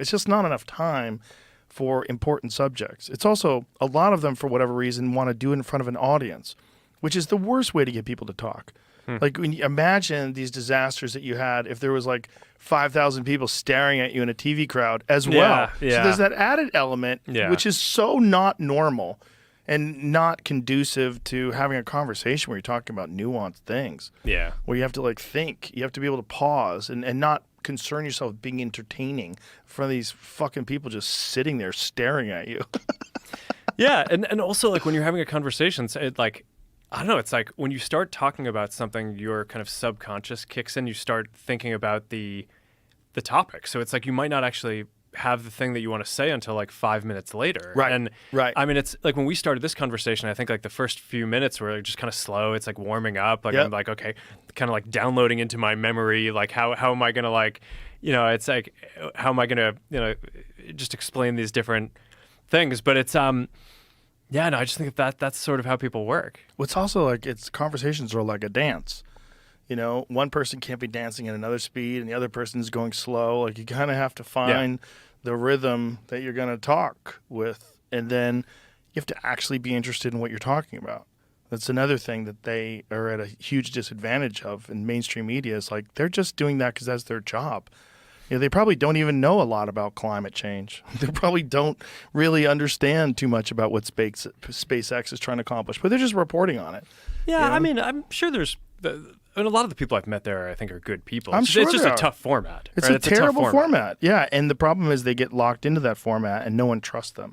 It's just not enough time for important subjects. It's also, a lot of them, for whatever reason, want to do it in front of an audience, which is the worst way to get people to talk. Like, when you imagine these disasters that you had if there was like 5,000 people staring at you in a TV crowd as well. Yeah. So there's that added element, which is so not normal and not conducive to having a conversation where you're talking about nuanced things. Yeah. Where you have to like think. You have to be able to pause and not concern yourself with being entertaining in front of these fucking people just sitting there staring at you. Yeah. And also, like, when you're having a conversation, it, like, I don't know, it's like when you start talking about something, your kind of subconscious kicks in. You start thinking about the topic. So it's like you might not actually have the thing that you want to say until like 5 minutes later. Right. And right. I mean, it's like when we started this conversation, I think like the first few minutes were just kind of slow. It's like warming up. Like, I'm like, okay, kind of like downloading into my memory. Like, how am I going to, like, you know, it's like, how am I going to, you know, just explain these different things? But it's, yeah, no, I just think that's sort of how people work. What's also like, conversations are like a dance. You know, one person can't be dancing at another speed and the other person's going slow. Like, you kind of have to find the rhythm that you're going to talk with. And then you have to actually be interested in what you're talking about. That's another thing that they are at a huge disadvantage of in mainstream media. Is like, they're just doing that because that's their job. You know, they probably don't even know a lot about climate change. They probably don't really understand too much about what SpaceX is trying to accomplish, but they're just reporting on it. Yeah, you know? I mean, I'm sure there's... And a lot of the people I've met there, I think, are good people. I'm sure it's just they a are. tough format. It's right? a terrible format. Yeah, and the problem is they get locked into that format and no one trusts them.